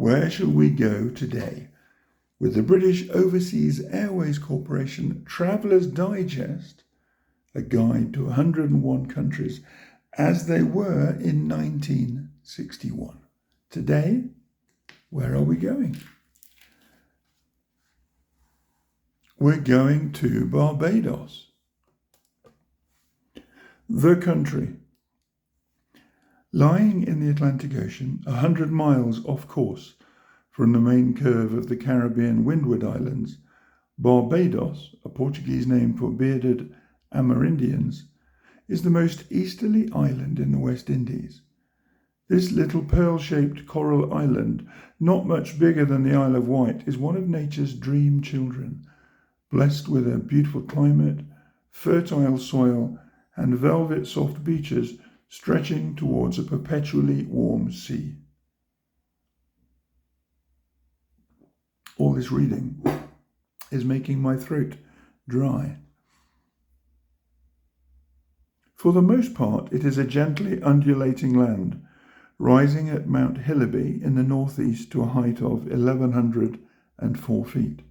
Where shall we go today? With the British Overseas Airways Corporation Traveller's Digest, a guide to 101 countries as they were in 1961. Today, where are we going? We're going to Barbados. The country. Lying in the Atlantic Ocean, 100 miles off course from the main curve of the Caribbean Windward Islands, Barbados, a Portuguese name for bearded Amerindians, is the most easterly island in the West Indies. This little pearl-shaped coral island, not much bigger than the Isle of Wight, is one of nature's dream children, blessed with a beautiful climate, fertile soil, and velvet soft beaches stretching towards a perpetually warm sea. All this reading is making my throat dry. For the most part, it is a gently undulating land, rising at Mount Hillaby in the northeast to a height of 1,104 feet.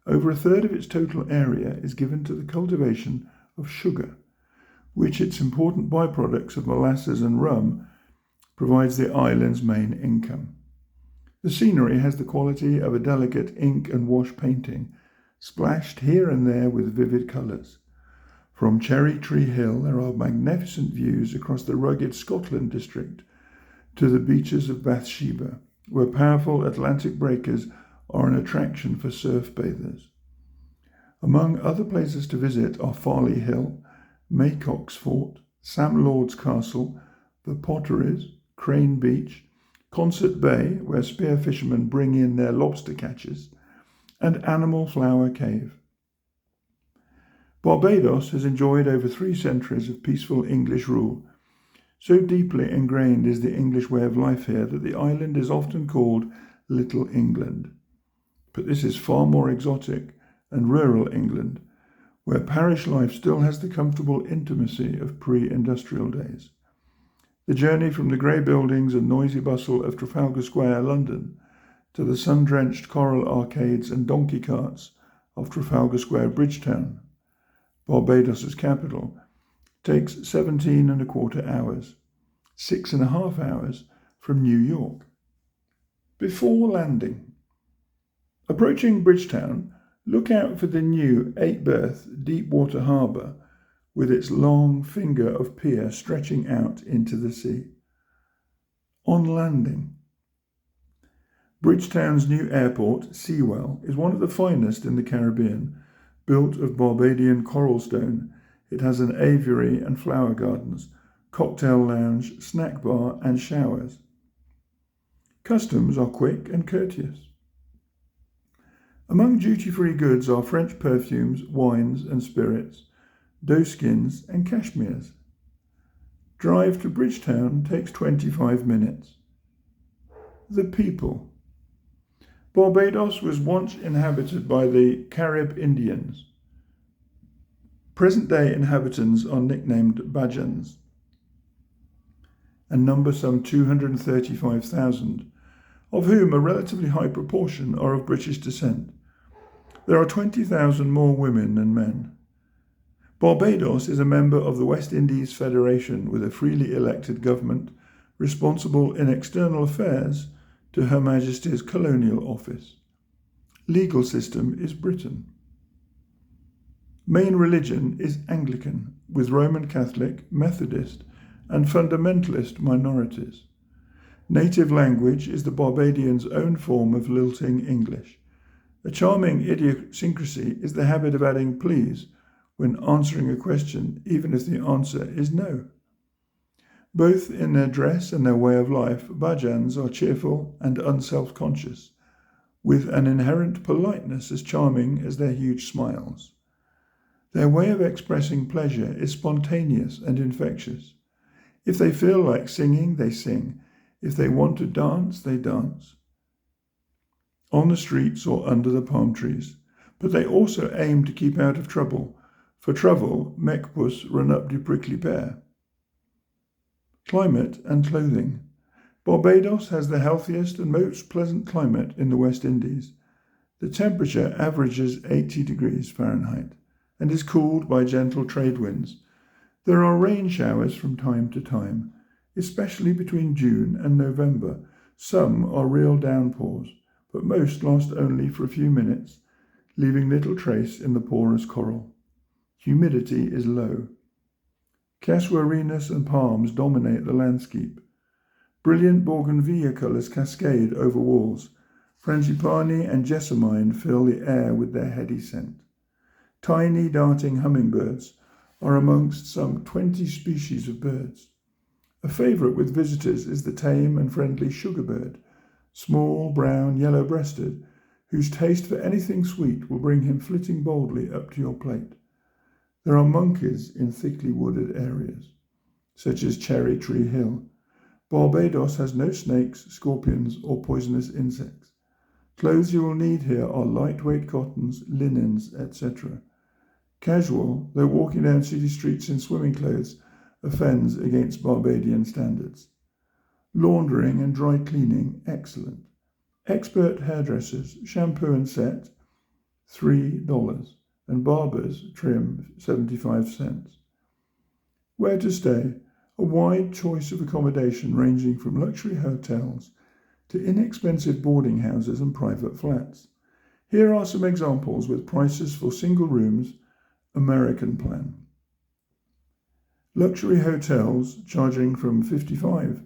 Over a third of its total area is given to the cultivation of sugar, which its important byproducts of molasses and rum provides the island's main income. The scenery has the quality of a delicate ink and wash painting, splashed here and there with vivid colours. From Cherry Tree Hill there are magnificent views across the rugged Scotland district to the beaches of Bathsheba, where powerful Atlantic breakers are an attraction for surf bathers. Among other places to visit are Farley Hill, Maycock's Fort, Sam Lord's Castle, the Potteries, Crane Beach, Concert Bay, where spear fishermen bring in their lobster catches, and Animal Flower Cave. Barbados has enjoyed over 3 centuries of peaceful English rule. So deeply ingrained is the English way of life here that the island is often called Little England. But this is far more exotic and rural England, where parish life still has the comfortable intimacy of pre-industrial days. The journey from the grey buildings and noisy bustle of Trafalgar Square, London, to the sun-drenched coral arcades and donkey carts of Trafalgar Square, Bridgetown, Barbados's capital, takes 17.25 hours, 6.5 hours from New York. Before landing. Approaching Bridgetown, look out for the new 8-berth Deepwater Harbour with its long finger of pier stretching out into the sea. On landing. Bridgetown's new airport, Sewell, is one of the finest in the Caribbean. Built of Barbadian coral stone, it has an aviary and flower gardens, cocktail lounge, snack bar, and showers. Customs are quick and courteous. Among duty-free goods are French perfumes, wines and spirits, doeskins and cashmeres. Drive to Bridgetown takes 25 minutes. The people. Barbados was once inhabited by the Carib Indians. Present-day inhabitants are nicknamed Bajans and number some 235,000, of whom a relatively high proportion are of British descent. There are 20,000 more women than men. Barbados is a member of the West Indies Federation with a freely elected government responsible in external affairs to Her Majesty's Colonial Office. Legal system is Britain. Main religion is Anglican, with Roman Catholic, Methodist, and fundamentalist minorities. Native language is the Barbadians' own form of lilting English. A charming idiosyncrasy is the habit of adding please when answering a question, even if the answer is no. Both in their dress and their way of life, Bajans are cheerful and unself-conscious, with an inherent politeness as charming as their huge smiles. Their way of expressing pleasure is spontaneous and infectious. If they feel like singing, they sing. If they want to dance, they dance. On the streets or under the palm trees. But they also aim to keep out of trouble. For trouble, Mecpus run up de prickly pear. Climate and clothing. Barbados has the healthiest and most pleasant climate in the West Indies. The temperature averages 80 degrees Fahrenheit and is cooled by gentle trade winds. There are rain showers from time to time, especially between June and November. Some are real downpours, but most last only for a few minutes, leaving little trace in the porous coral. Humidity is low. Casuarinas and palms dominate the landscape. Brilliant bougainvillea colours cascade over walls. Frangipani and jessamine fill the air with their heady scent. Tiny darting hummingbirds are amongst some 20 species of birds. A favourite with visitors is the tame and friendly sugarbird, small, brown, yellow-breasted, whose taste for anything sweet will bring him flitting boldly up to your plate. There are monkeys in thickly wooded areas, such as Cherry Tree Hill. Barbados has no snakes, scorpions, or poisonous insects. Clothes you will need here are lightweight cottons, linens, etc. Casual, though walking down city streets in swimming clothes offends against Barbadian standards. Laundering and dry cleaning, excellent. Expert hairdressers, shampoo and set, $3, and barbers, trim, 75 cents. Where to stay? A wide choice of accommodation ranging from luxury hotels to inexpensive boarding houses and private flats. Here are some examples with prices for single rooms, American plan. Luxury hotels charging from 55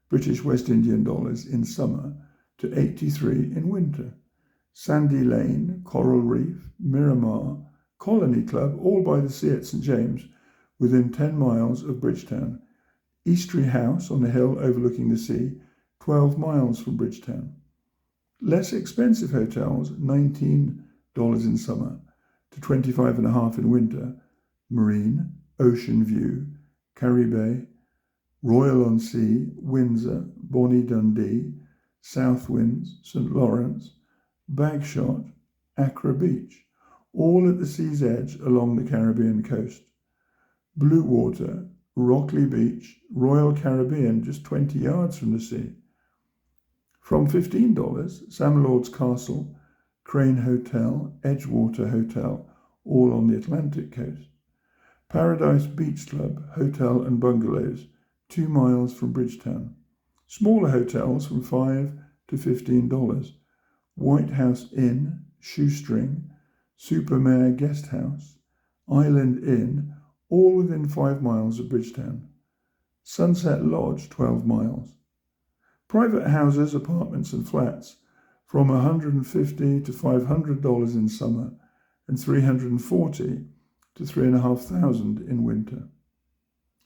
British West Indian dollars in summer to 83 in winter. Sandy Lane, Coral Reef, Miramar, Colony Club, all by the sea at St James, within 10 miles of Bridgetown. Eastry House on a hill overlooking the sea, 12 miles from Bridgetown. Less expensive hotels, $19 in summer to 25.5 in winter. Marine, Ocean View, Caribe, Royal-on-Sea, Windsor, Bonnie Dundee, South Winds, St Lawrence, Bagshot, Accra Beach, all at the sea's edge along the Caribbean coast. Blue Water, Rockley Beach, Royal Caribbean, just 20 yards from the sea. From $15, Sam Lord's Castle, Crane Hotel, Edgewater Hotel, all on the Atlantic coast. Paradise Beach Club, Hotel and Bungalows, 2 miles from Bridgetown. Smaller hotels from $5 to $15. White House Inn, Shoestring, Supermare Guest House, Island Inn, all within 5 miles of Bridgetown. Sunset Lodge, 12 miles. Private houses, apartments and flats from $150 to $500 in summer and $340 to $3,500 in winter.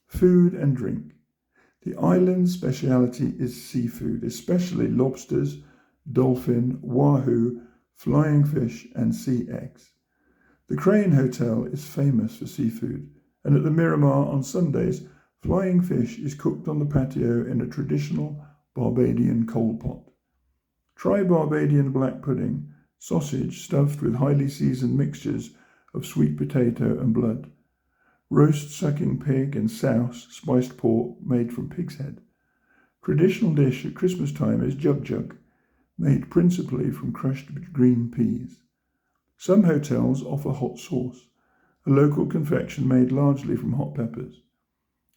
Food and drink. The island's speciality is seafood, especially lobsters, dolphin, wahoo, flying fish and sea eggs. The Crane Hotel is famous for seafood, and at the Miramar on Sundays, flying fish is cooked on the patio in a traditional Barbadian coal pot. Try Barbadian black pudding, sausage stuffed with highly seasoned mixtures of sweet potato and blood. Roast sucking pig and souse, spiced pork made from pig's head. Traditional dish at Christmas time is jug, made principally from crushed green peas. Some hotels offer hot sauce, a local confection made largely from hot peppers.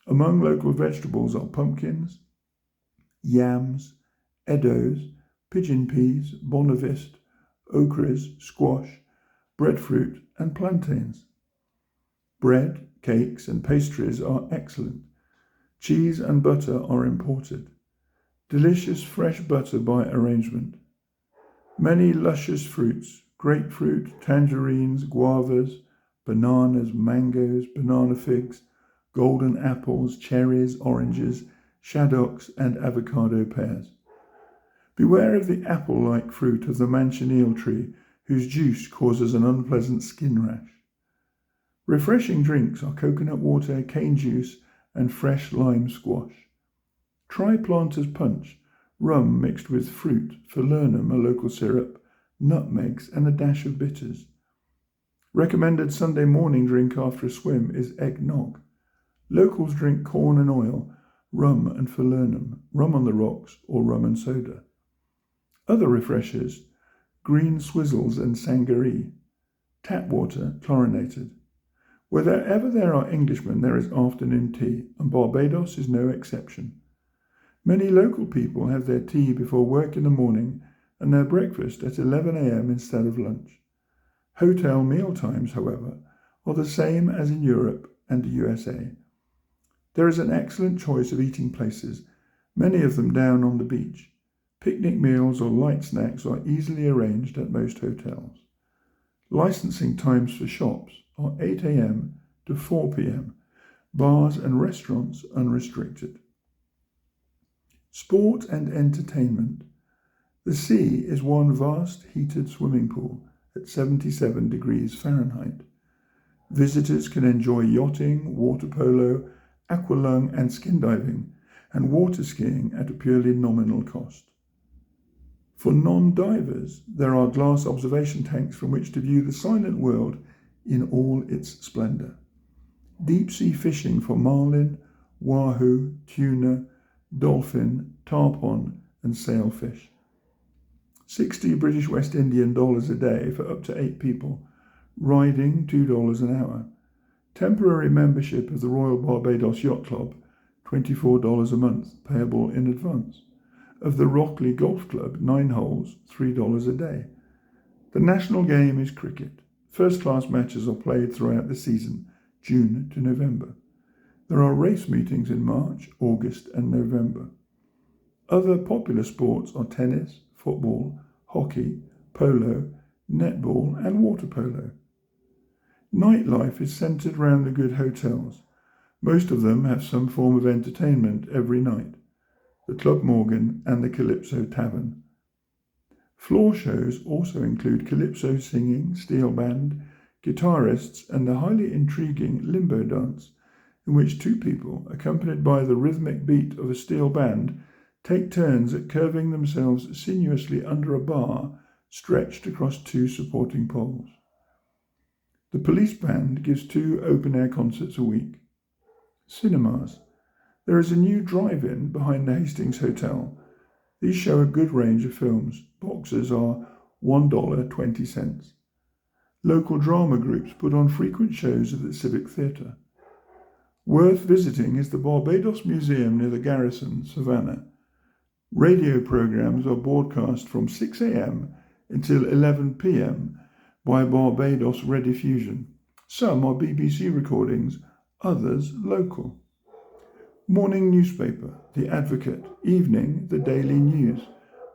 Among local vegetables are pumpkins, yams, eddos, pigeon peas, bonavist, ochres, squash, breadfruit, and plantains. Bread, cakes, and pastries are excellent. Cheese and butter are imported. Delicious fresh butter by arrangement. Many luscious fruits, grapefruit, tangerines, guavas, bananas, mangoes, banana figs, golden apples, cherries, oranges, shaddocks, and avocado pears. Beware of the apple-like fruit of the manchineel tree, whose juice causes an unpleasant skin rash. Refreshing drinks are coconut water, cane juice, and fresh lime squash. Try Planter's Punch, rum mixed with fruit, falernum, a local syrup, nutmegs, and a dash of bitters. Recommended Sunday morning drink after a swim is eggnog. Locals drink corn and oil, rum and falernum. rum on the rocks, or rum and soda. Other refreshers: green swizzles and sangaree, tap water, chlorinated. Wherever there are Englishmen, there is afternoon tea, and Barbados is no exception. Many local people have their tea before work in the morning and their breakfast at 11 a.m. instead of lunch. Hotel meal times, however, are the same as in Europe and the USA. There is an excellent choice of eating places, many of them down on the beach. Picnic meals or light snacks are easily arranged at most hotels. Licensing times for shops are 8 a.m. to 4 p.m. Bars and restaurants unrestricted. Sport and entertainment. The sea is one vast heated swimming pool at 77 degrees Fahrenheit. Visitors can enjoy yachting, water polo, aqualung and skin diving, and water skiing at a purely nominal cost. For non-divers, there are glass observation tanks from which to view the silent world in all its splendour. Deep-sea fishing for marlin, wahoo, tuna, dolphin, tarpon and sailfish. 60 British West Indian dollars a day for up to 8 people. Riding $2 an hour. Temporary membership of the Royal Barbados Yacht Club, $24 a month, payable in advance. Of the Rockley Golf Club, 9 holes, $3 a day. The national game is cricket. First-class matches are played throughout the season, June to November. There are race meetings in March, August and November. Other popular sports are tennis, football, hockey, polo, netball and water polo. Nightlife is centred around the good hotels. Most of them have some form of entertainment every night. The Club Morgan and the Calypso Tavern. Floor shows also include calypso singing, steel band, guitarists and the highly intriguing limbo dance, in which 2 people, accompanied by the rhythmic beat of a steel band, take turns at curving themselves sinuously under a bar stretched across 2 supporting poles. The police band gives 2 open-air concerts a week. Cinemas. There is a new drive-in behind the Hastings Hotel. These show a good range of films. Boxes are $1.20. Local drama groups put on frequent shows at the Civic Theatre. Worth visiting is the Barbados Museum near the Garrison, Savannah. Radio programs are broadcast from 6 a.m. until 11 p.m. by Barbados Rediffusion. Some are BBC recordings, others local. Morning newspaper, The Advocate. Evening, The Daily News.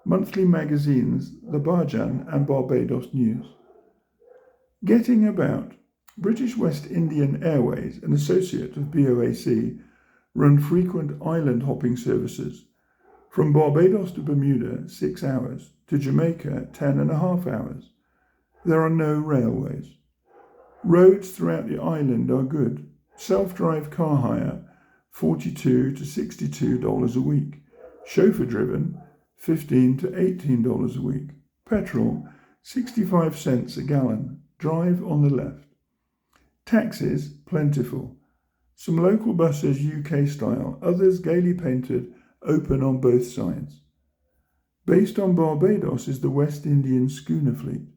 Monthly magazines, The Barjan and Barbados News. Getting about. British West Indian Airways, an associate of B.O.A.C, run frequent island hopping services. From Barbados to Bermuda, 6 hours. To Jamaica, 10.5 hours. There are no railways. Roads throughout the island are good. Self-drive car hire, $42 to $62 a week. Chauffeur-driven, $15 to $18 a week. Petrol, 65 cents a gallon. Drive on the left. Taxis, plentiful. Some local buses UK style, others gaily painted, open on both sides. Based on Barbados is the West Indian schooner fleet,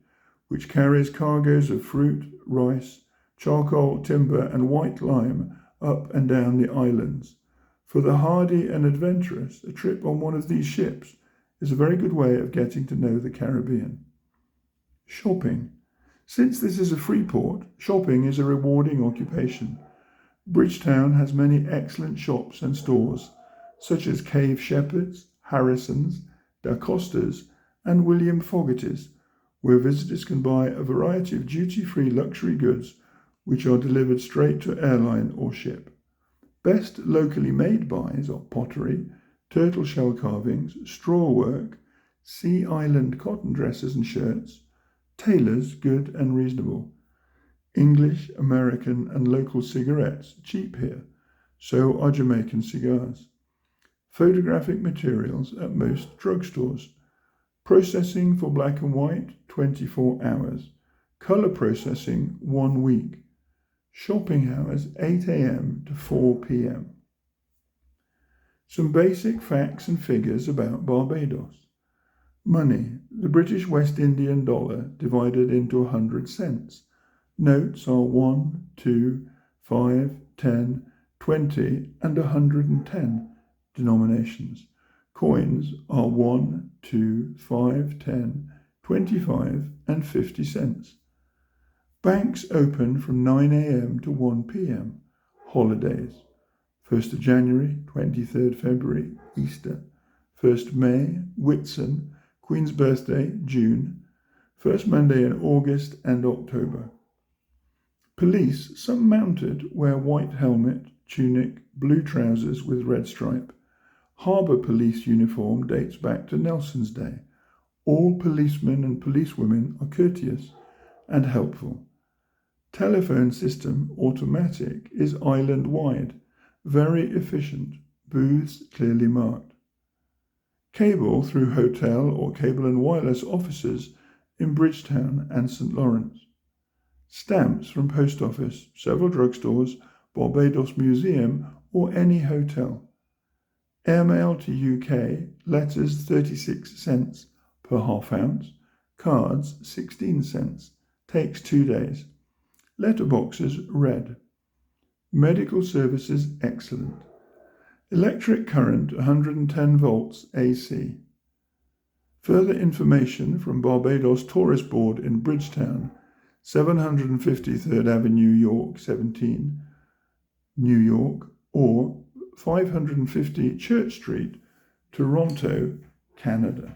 which carries cargoes of fruit, rice, charcoal, timber and white lime up and down the islands. For the hardy and adventurous, a trip on one of these ships is a very good way of getting to know the Caribbean. Shopping. Since this is a free port, shopping is a rewarding occupation. Bridgetown has many excellent shops and stores, such as Cave Shepherd's, Harrison's, Da Costa's, and William Fogarty's, where visitors can buy a variety of duty-free luxury goods which are delivered straight to airline or ship. Best locally made buys are pottery, turtle shell carvings, straw work, sea island cotton dresses and shirts, tailors good and reasonable. English, American and local cigarettes, cheap here. So are Jamaican cigars. Photographic materials at most drugstores. Processing for black and white, 24 hours. Colour processing, 1 week. Shopping hours, 8 a.m. to 4 p.m. Some basic facts and figures about Barbados. Money. The British West Indian dollar divided into 100 cents. Notes are 1, 2, 5, 10, 20 and 110 denominations. Coins are 1, 2, 5, 10, 25 and 50 cents. Banks open from 9 a.m. to 1 p.m. Holidays. 1st of January, 23rd February, Easter. 1st May, Whitsun, Queen's Birthday, June. 1st Monday in August and October. Police, some mounted, wear white helmet, tunic, blue trousers with red stripe. Harbour police uniform dates back to Nelson's day. All policemen and policewomen are courteous and helpful. Telephone system, automatic, is island-wide, very efficient, booths clearly marked. Cable through hotel or cable and wireless offices in Bridgetown and St. Lawrence. Stamps from post office, several drugstores, Barbados Museum or any hotel. Airmail to UK, letters 36 cents per half ounce, cards 16 cents, takes 2 days. Letterboxes red. Medical services excellent. Electric current 110 volts AC. Further information from Barbados Tourist Board in Bridgetown, 753rd Avenue, York 17, New York, or 550 Church Street, Toronto, Canada.